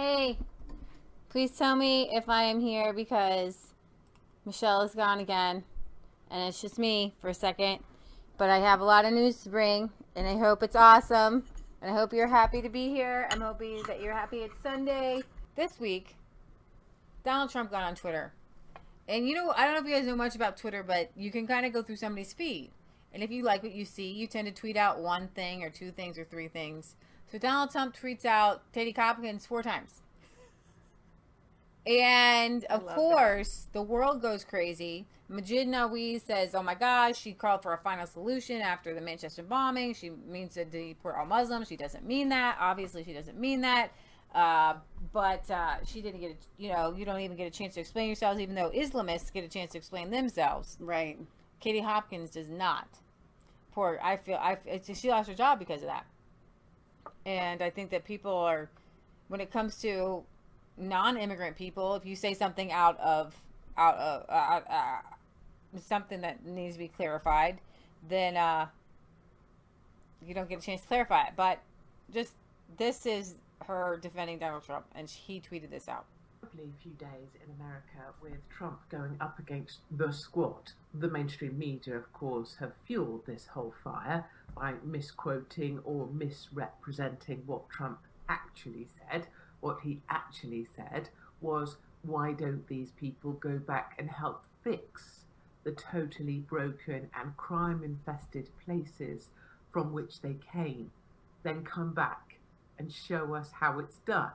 Hey, please tell me if I am here because Michelle is gone again and it's just me for a second. But I have a lot of news to bring and I hope it's awesome. And I hope you're happy to be here. I'm hoping that you're happy it's Sunday. This week, Donald Trump got on Twitter. And you know, I don't know if you guys know much about Twitter, but you can kind of go through somebody's feed. And if you like what you see, you tend to tweet out one thing or two things or three things. So Donald Trump tweets out Katie Hopkins 4 times. And of course, the world goes crazy. Majid Nawi says, oh my gosh, she called for a final solution after the Manchester bombing. She means to deport all Muslims. She doesn't mean that. Obviously, she doesn't mean that. But she didn't get, you don't even get a chance to explain yourselves, even though Islamists get a chance to explain themselves. Right. Katie Hopkins does not. She lost her job because of that. And I think that people are, when it comes to non-immigrant people, if you say something out of something that needs to be clarified, then you don't get a chance to clarify it. But just, this is her defending Donald Trump, and he tweeted this out. Lovely few days in America with Trump going up against the Squad. The mainstream media, of course, have fueled this whole fire by misquoting or misrepresenting what Trump actually said. What he actually said was, why don't these people go back and help fix the totally broken and crime-infested places from which they came, then come back and show us how it's done.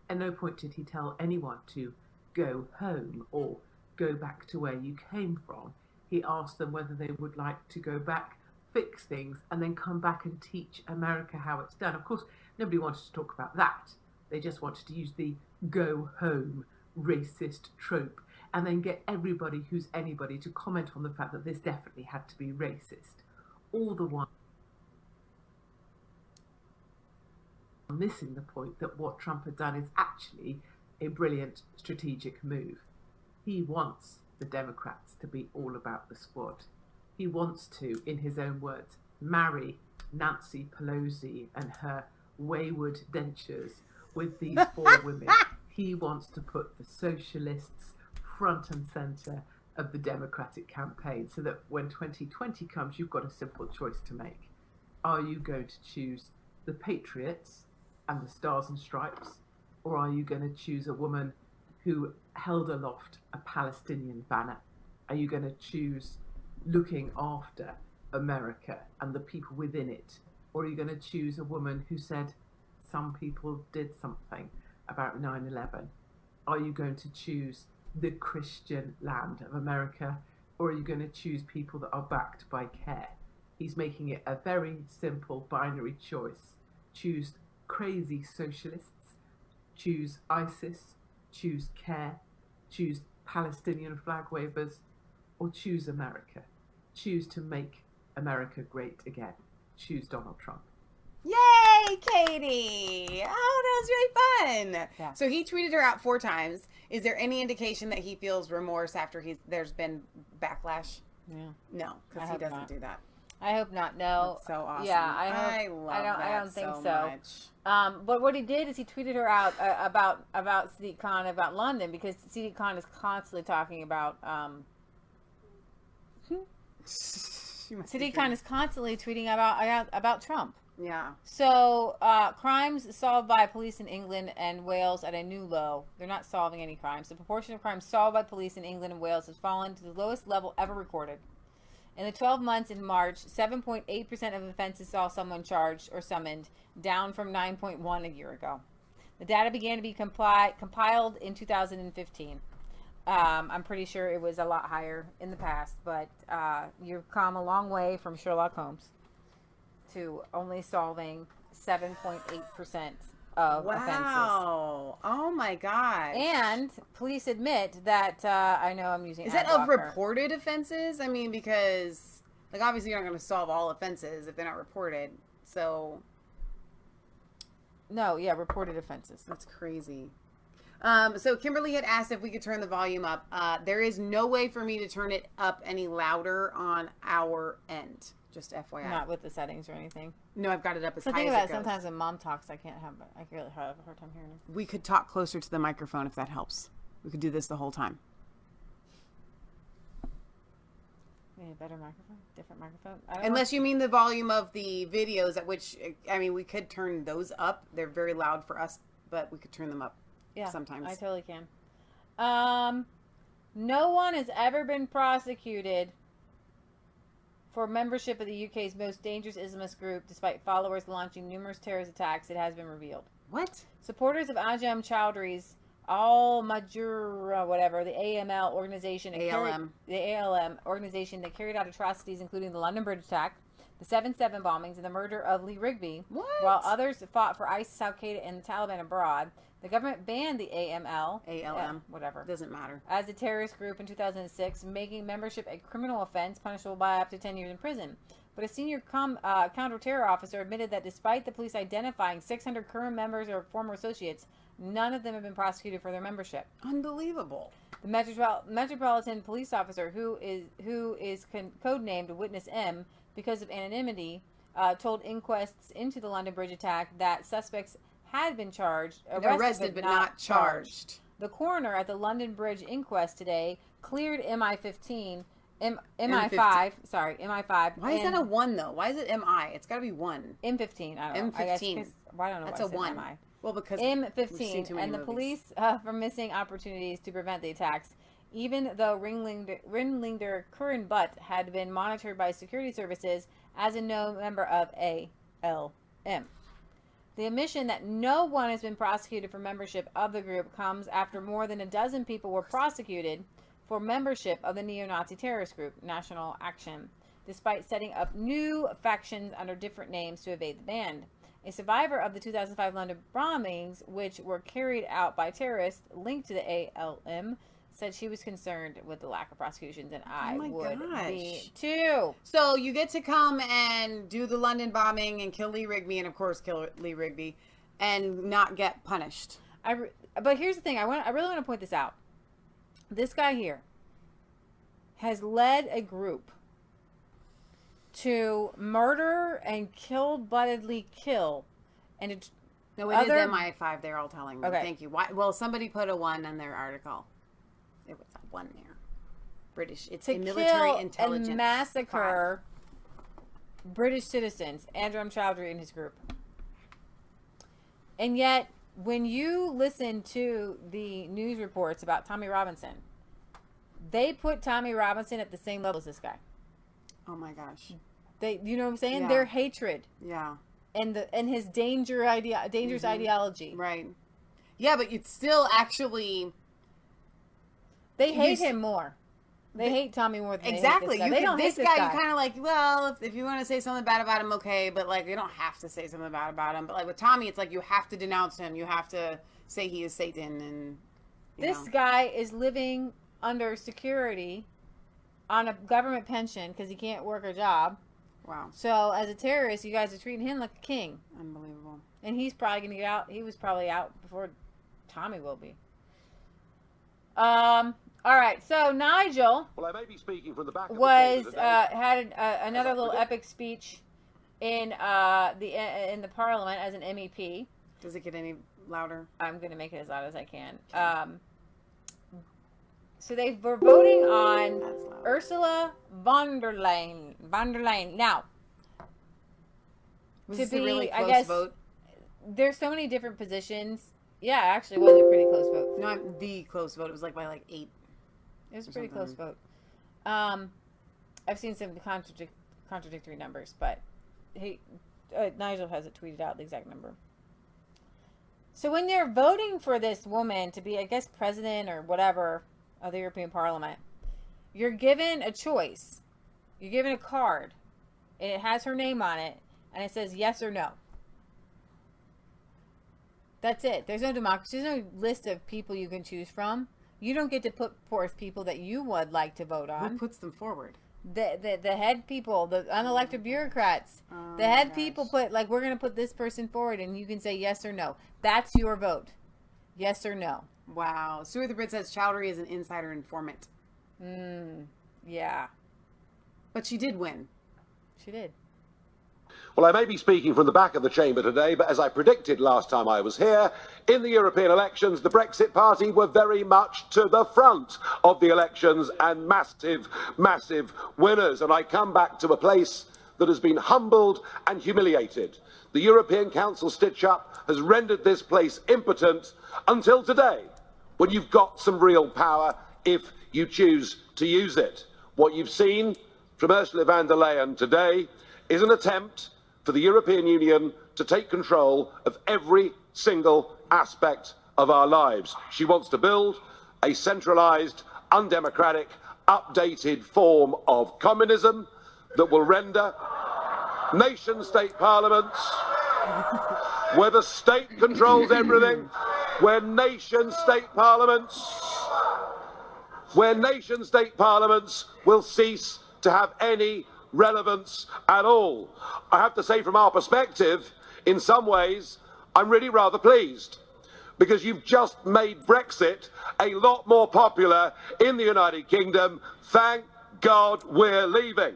At no point did he tell anyone to go home or go back to where you came from. He asked them whether they would like to go back, fix things, and then come back and teach America how it's done. Of course, nobody wanted to talk about that. They just wanted to use the go home racist trope and then get everybody who's anybody to comment on the fact that this definitely had to be racist. All the while missing the point that what Trump had done is actually a brilliant strategic move. He wants the Democrats to be all about the Squad. He wants to, in his own words, marry Nancy Pelosi and her wayward dentures with these 4 women. He wants to put the socialists front and center of the Democratic campaign so that when 2020 comes, you've got a simple choice to make. Are you going to choose the Patriots and the Stars and Stripes, or are you going to choose a woman who held aloft a Palestinian banner? Are you going to choose looking after America and the people within it, or are you going to choose a woman who said some people did something about 9/11? Are you going to choose the Christian land of America, or are you going to choose people that are backed by CAIR? He's making it a very simple binary choice. Choose crazy socialists, choose ISIS, choose CAIR, choose Palestinian flag wavers, or choose America. Choose to make America great again. Choose Donald Trump. Yay, Katie! Oh, that was really fun. Yeah. So he tweeted her out 4 times. Is there any indication that he feels remorse after there's been backlash? Yeah. No, because he doesn't do that. I hope not. No. That's so awesome. Yeah, I don't think so. much. But what he did is he tweeted her out about Squad Kahn, about London, because Squad Kahn is constantly talking about Squad Kahn is constantly tweeting about Trump. Yeah. So crimes solved by police in England and Wales at a new low. They're not solving any crimes. The proportion of crimes solved by police in England and Wales has fallen to the lowest level ever recorded. In the 12 months in March, 7.8% of offenses saw someone charged or summoned, down from 9.1% a year ago. The data began to be compiled in 2015. I'm pretty sure it was a lot higher in the past, but you've come a long way from Sherlock Holmes to only solving 7.8% of offenses. Wow. Oh my gosh. And police admit that, I know I'm using Is that of reported offenses? I mean, because, like, obviously you're not going to solve all offenses if they're not reported. So. No, yeah, reported offenses. That's crazy. So Kimberly had asked if we could turn the volume up. There is no way for me to turn it up any louder on our end. Just FYI. Not with the settings or anything. No, I've got it up as So high think as about it it, goes. sometimes when mom talks, I really have a hard time hearing her. We could talk closer to the microphone if that helps. We could do this the whole time. Maybe a better microphone? Different microphone? I don't Unless you mean the volume of the videos, at which, I mean, we could turn those up. They're very loud for us, but we could turn them up sometimes. I totally can. No one has ever been prosecuted for membership of the UK's most dangerous Islamist group, despite followers launching numerous terrorist attacks, it has been revealed. What? Supporters of Ajam Chowdhury's Al-Majura, whatever, the AML organization. The ALM organization that carried out atrocities, including the London Bridge attack, the 7/7 bombings, and the murder of Lee Rigby. What? While others fought for ISIS, Al-Qaeda, and the Taliban abroad, the government banned the ALM, whatever, doesn't matter, as a terrorist group in 2006, making membership a criminal offense punishable by up to 10 years in prison. But a senior counter-terror officer admitted that despite the police identifying 600 current members or former associates, none of them have been prosecuted for their membership. Unbelievable. The Metropolitan Police officer, who is codenamed Witness M because of anonymity, told inquests into the London Bridge attack that suspects had been arrested but not charged. The coroner at the London Bridge inquest today cleared MI5. Why is that a 1 though? Why is it MI? It's got to be 1. M15. I don't know. M15. I don't know. That's a 1. MI. Well, because M15 and the police for missing opportunities to prevent the attacks, even though ringleader Curran Butt had been monitored by security services as a known member of ALM. The admission that no one has been prosecuted for membership of the group comes after more than a dozen people were prosecuted for membership of the neo-Nazi terrorist group, National Action, despite setting up new factions under different names to evade the ban. A survivor of the 2005 London bombings, which were carried out by terrorists linked to the ALM, said she was concerned with the lack of prosecutions, and I would be too. So you get to come and do the London bombing and kill Lee Rigby, and of course kill Lee Rigby, and not get punished. But here's the thing: I really want to point this out. This guy here has led a group to murder and cold-bloodedly kill, and no, it is MI5. They're all telling me. Okay. Thank you. Why? Well, somebody put a 1 in their article. It was a 1 there. British. It's a military intelligence. And massacre British citizens. Ajam Chowdhury and his group. And yet, when you listen to the news reports about Tommy Robinson, they put Tommy Robinson at the same level as this guy. Oh my gosh. You know what I'm saying? Yeah. Their hatred. Yeah. And his dangerous ideology. Right. Yeah, but it's still actually. They hate him more. They hate Tommy more than exactly. They hate this guy. This guy. You kind of like, well, if you want to say something bad about him, okay, but like you don't have to say something bad about him. But like with Tommy, it's like you have to denounce him. You have to say he is Satan, and this guy is living under security on a government pension because he can't work a job. Wow. So as a terrorist, you guys are treating him like a king. Unbelievable. And he's probably going to get out. He was probably out before Tommy will be. All right. So Nigel I may be speaking from the back had another little epic speech in the Parliament as an MEP. Does it get any louder? I'm going to make it as loud as I can. So they were voting on Ursula von der Leyen. Now, was this a really close vote? There's so many different positions. Yeah, actually, it was a pretty close vote. No, the close vote. It was like by like 8. It was a pretty close vote. I've seen some contradictory numbers, but Nigel has it tweeted out the exact number. So when you're voting for this woman to be, I guess, president or whatever of the European Parliament, you're given a choice. You're given a card, and it has her name on it, and it says yes or no. That's it. There's no democracy. There's no list of people you can choose from. You don't get to put forth people that you would like to vote on. Who puts them forward? The head people, the unelected bureaucrats. The head people put, like, we're going to put this person forward, and you can say yes or no. That's your vote. Yes or no. Wow. Stuart the Brit says Chowdhury is an insider informant. Yeah. But she did win. She did. Well, I may be speaking from the back of the chamber today, but as I predicted last time I was here, in the European elections, the Brexit Party were very much to the front of the elections and massive, massive winners. And I come back to a place that has been humbled and humiliated. The European Council stitch-up has rendered this place impotent until today, when you've got some real power if you choose to use it. What you've seen from Ursula von der Leyen today is an attempt for the European Union to take control of every single aspect of our lives. She wants to build a centralized, undemocratic, updated form of communism that will render nation-state parliaments, where the state controls everything, where nation-state parliaments will cease to have any relevance at all. I have to say, from our perspective, in some ways, I'm really rather pleased, because you've just made Brexit a lot more popular in the United Kingdom. Thank God we're leaving.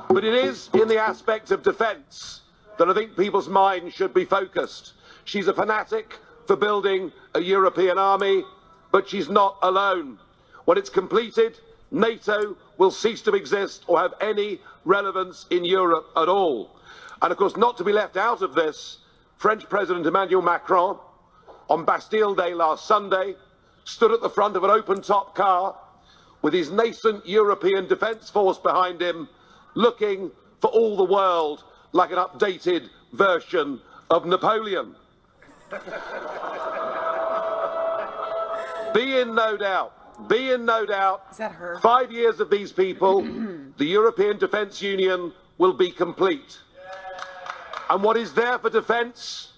But it is in the aspect of defence that I think people's minds should be focused. She's a fanatic for building a European army, but she's not alone. When it's completed, NATO will cease to exist or have any relevance in Europe at all. And of course, not to be left out of this, French President Emmanuel Macron, on Bastille Day last Sunday, stood at the front of an open-top car with his nascent European defence force behind him, looking for all the world like an updated version of Napoleon. Be in no doubt, Is that her? 5 years of these people, the European Defence Union will be complete. And what is there for defence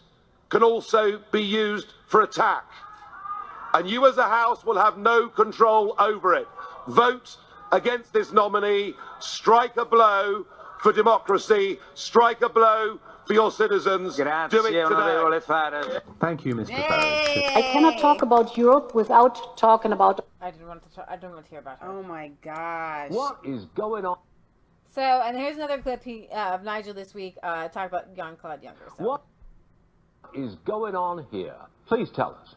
can also be used for attack. And you as a House will have no control over it. Vote against this nominee, strike a blow for democracy, strike a blow for your citizens. Do it today. Thank you, Mr. Farage. I cannot talk about Europe without talking about... I didn't want to hear about her. Oh my gosh. What is going on? So, and here's another clip of Nigel this week talking about Jean-Claude Juncker. So. What is going on here? Please tell us.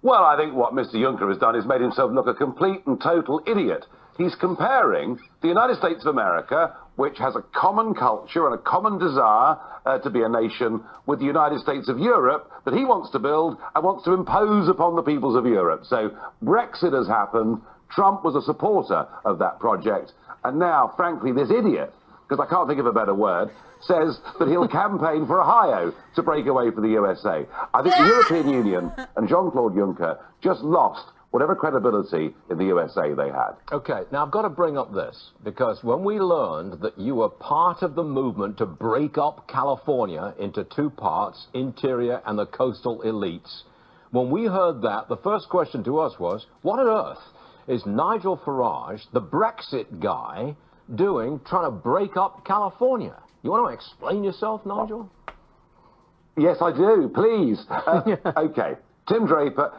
Well, I think what Mr. Juncker has done is made himself look a complete and total idiot. He's comparing the United States of America, which has a common culture and a common desire to be a nation, with the United States of Europe that he wants to build and wants to impose upon the peoples of Europe. So Brexit has happened. Trump was a supporter of that project. And now, frankly, this idiot, because I can't think of a better word, says that he'll campaign for Ohio to break away from the USA. I think the European Union and Jean-Claude Juncker just lost whatever credibility in the USA they had. Okay, now I've got to bring up this, because when we learned that you were part of the movement to break up California into two parts, interior and the coastal elites, when we heard that, the first question to us was, what on earth is Nigel Farage, the Brexit guy, doing trying to break up California? You want to explain yourself, Nigel? Yes, I do, please. Okay. Tim Draper,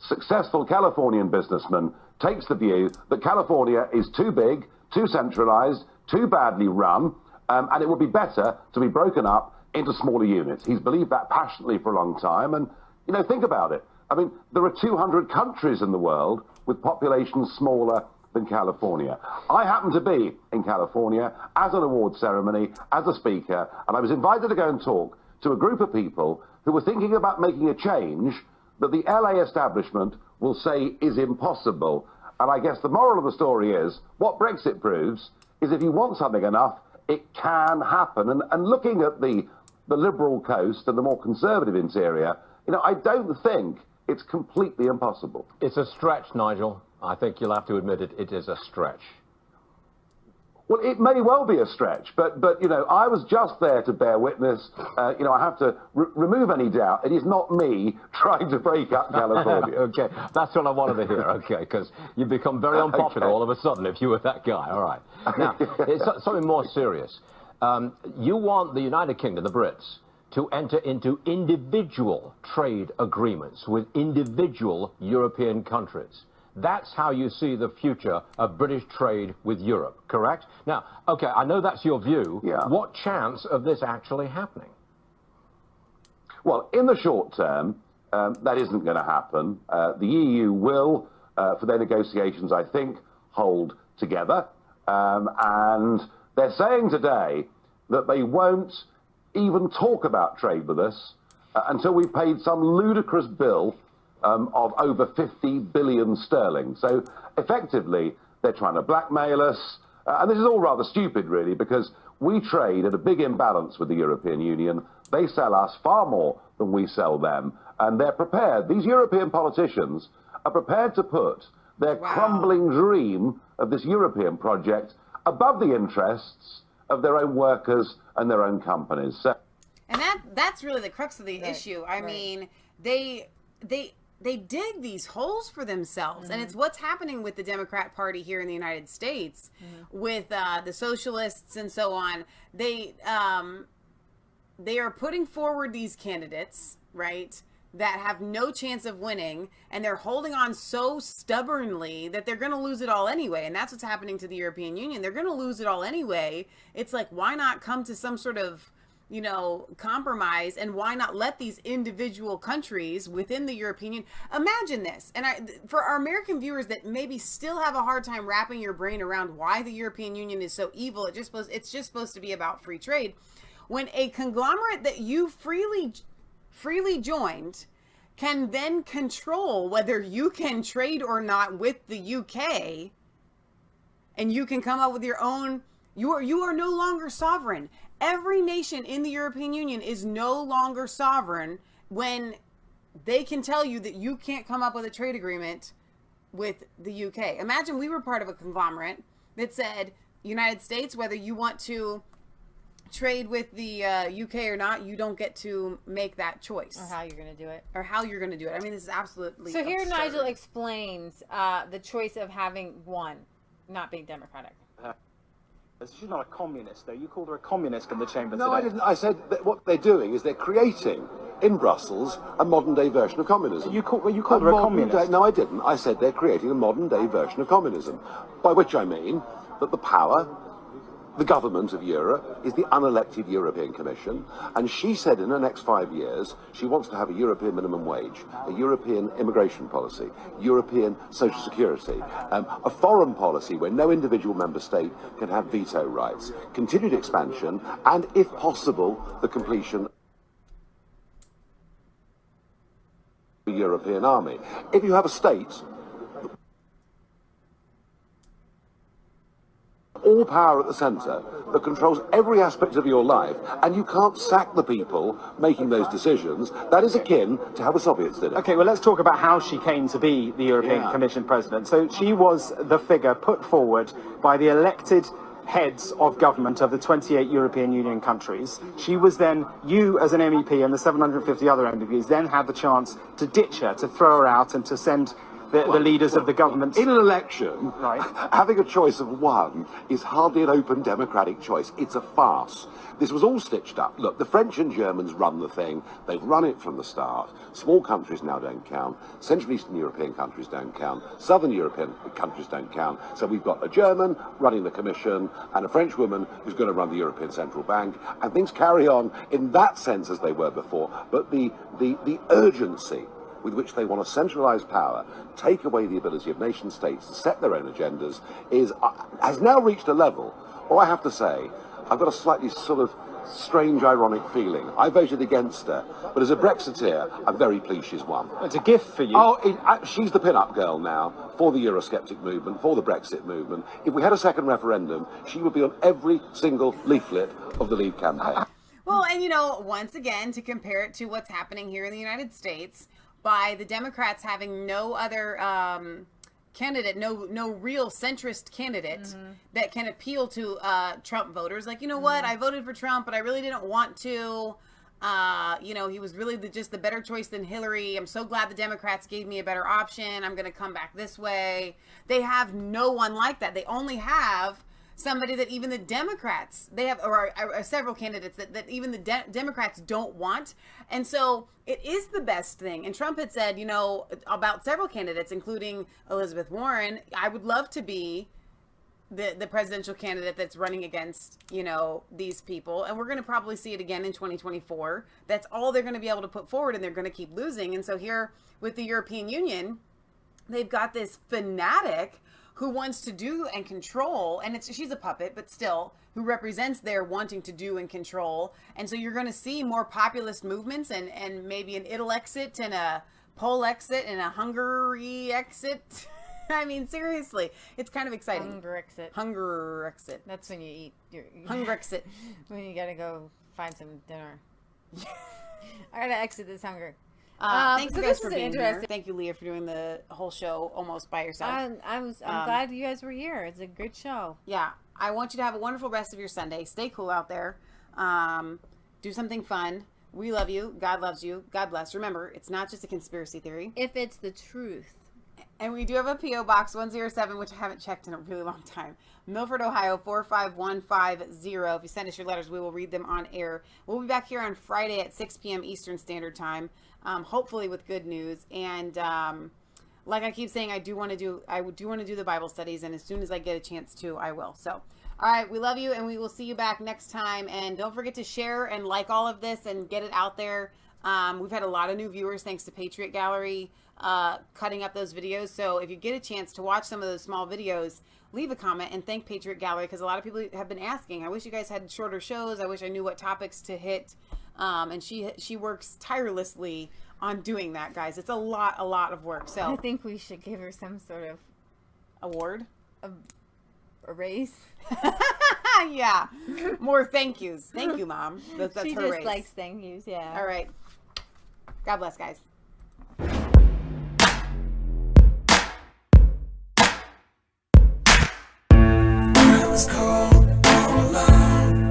successful Californian businessman, takes the view that California is too big, too centralized, too badly run, and it would be better to be broken up into smaller units. He's believed that passionately for a long time, and, you know, think about it. I mean, there are 200 countries in the world with populations smaller than California. I happened to be in California as an award ceremony, as a speaker, and I was invited to go and talk to a group of people who were thinking about making a change that the LA establishment will say is impossible. And I guess the moral of the story is, what Brexit proves is if you want something enough, it can happen. And looking at the liberal coast and the more conservative interior, you know, I don't think it's completely impossible. It's a stretch, Nigel. I think you'll have to admit it. It is a stretch. Well, it may well be a stretch, but you know, I was just there to bear witness. You know, I have to remove any doubt. It is not me trying to break up California. Okay, that's what I wanted to hear. Okay, because you've become very unpopular all of a sudden if you were that guy. All right. Now, it's something more serious. You want the United Kingdom, the Brits, to enter into individual trade agreements with individual European countries. That's how you see the future of British trade with Europe, correct? Now, okay, I know that's your view. Yeah. What chance of this actually happening? Well, in the short term, that isn't going to happen. The EU will, for their negotiations, I think, hold together. And they're saying today that they won't even talk about trade with us until we've paid some ludicrous bill of over 50 billion sterling. So effectively, they're trying to blackmail us. And this is all rather stupid, really, because we trade at a big imbalance with the European Union. They sell us far more than we sell them. And they're prepared, these European politicians are prepared to put their crumbling dream of this European project above the interests of their own workers and their own companies. So, and that's really the crux of the issue. I mean, they dig these holes for themselves, and it's what's happening with the Democrat Party here in the United States with the socialists and so on. They are putting forward these candidates, right, that have no chance of winning, and they're holding on so stubbornly that they're going to lose it all anyway. And that's what's happening to the European Union. They're going to lose it all anyway. It's like, why not come to some sort of, you know, compromise, and why not let these individual countries within the European Union imagine this? And for our American viewers that maybe still have a hard time wrapping your brain around why the European Union is so evil, it's just supposed to be about free trade. When a conglomerate that you freely joined can then control whether you can trade or not with the UK, and you can come up with your own, you are no longer sovereign. Every nation in the European Union is no longer sovereign when they can tell you that you can't come up with a trade agreement with the UK. Imagine we were part of a conglomerate that said, United States, whether you want to trade with the UK or not, you don't get to make that choice. Or how you're going to do it. I mean, this is absolutely So here absurd. Nigel explains the choice of having one, not being democratic. She's not a communist, though. You called her a communist in the chamber no, today. I didn't. I said that what they're doing is they're creating in Brussels a modern-day version of communism. You called her a communist. No, I didn't. I said they're creating a modern-day version of communism, by which I mean that the power, the government of Europe, is the unelected European Commission, and she said in the next 5 years she wants to have a European minimum wage, a European immigration policy, European social security, a foreign policy where no individual member state can have veto rights, continued expansion, and if possible, the completion of the European army. If you have a state all power at the centre that controls every aspect of your life, and you can't sack the people making those decisions, that is akin to how the Soviets did it. Okay, well, let's talk about how she came to be the European Commission president. So she was the figure put forward by the elected heads of government of the 28 European Union countries. She was then, you as an MEP and the 750 other MEPs then had the chance to ditch her, to throw her out, and to send the leaders of the government. In an election, having a choice of one is hardly an open democratic choice. It's a farce. This was all stitched up. Look, the French and Germans run the thing. They've run it from the start. Small countries now don't count. Central Eastern European countries don't count. Southern European countries don't count. So we've got a German running the Commission and a French woman who's going to run the European Central Bank. And things carry on in that sense as they were before. But the urgency with which they want to centralise power, take away the ability of nation states to set their own agendas, has now reached a level, or I have to say, I've got a slightly sort of strange, ironic feeling. I voted against her, but as a Brexiteer, I'm very pleased she's won. It's a gift for you. Oh, she's the pin-up girl now for the Eurosceptic movement, for the Brexit movement. If we had a second referendum, she would be on every single leaflet of the Leave campaign. Well, and you know, once again, to compare it to what's happening here in the United States, by the Democrats having no other candidate, no real centrist candidate that can appeal to Trump voters. Like, you know what, I voted for Trump, but I really didn't want to. You know, he was really just the better choice than Hillary. I'm so glad the Democrats gave me a better option. I'm going to come back this way. They have no one like that. They only have somebody that even the Democrats, they have, or several candidates that even the Democrats don't want. And so it is the best thing. And Trump had said, you know, about several candidates, including Elizabeth Warren, I would love to be the presidential candidate that's running against, you know, these people. And we're going to probably see it again in 2024. That's all they're going to be able to put forward, and they're going to keep losing. And so here with the European Union, they've got this fanatic who wants to do and control, and she's a puppet, but still, who represents their wanting to do and control. And so you're going to see more populist movements and maybe an Italy exit and a Pole exit and a Hungary exit. I mean, seriously, it's kind of exciting. Hunger exit. That's when you eat your hunger exit. When you gotta go find some dinner. I gotta exit this hunger. Thank you guys for being here. Thank you, Leah, for doing the whole show almost by yourself. I'm glad you guys were here. It's a good show. Yeah, I want you to have a wonderful rest of your Sunday. Stay cool out there. Do something fun. We love you. God loves you. God bless. Remember, it's not just a conspiracy theory. If it's the truth. And we do have a P.O. Box 107, which I haven't checked in a really long time. Milford, Ohio, 45150. If you send us your letters, we will read them on air. We'll be back here on Friday at 6 p.m. Eastern Standard Time, hopefully with good news. And like I keep saying, I do want to do the Bible studies, and as soon as I get a chance to, I will. So, all right, we love you, and we will see you back next time. And don't forget to share and like all of this and get it out there. We've had a lot of new viewers thanks to Patriot Gallery cutting up those videos. So if you get a chance to watch some of those small videos, leave a comment and thank Patriot Gallery, because a lot of people have been asking. I wish you guys had shorter shows. I wish I knew what topics to hit. And she works tirelessly on doing that, guys. It's a lot of work. So I think we should give her some sort of award, a raise. Yeah, more thank yous. Thank you, Mom. That's she her just raise. likes thank yous. Yeah. All right. God bless, guys. I was cold all alone.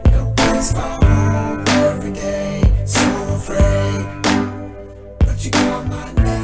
No place for home every day. So afraid, but you called my name.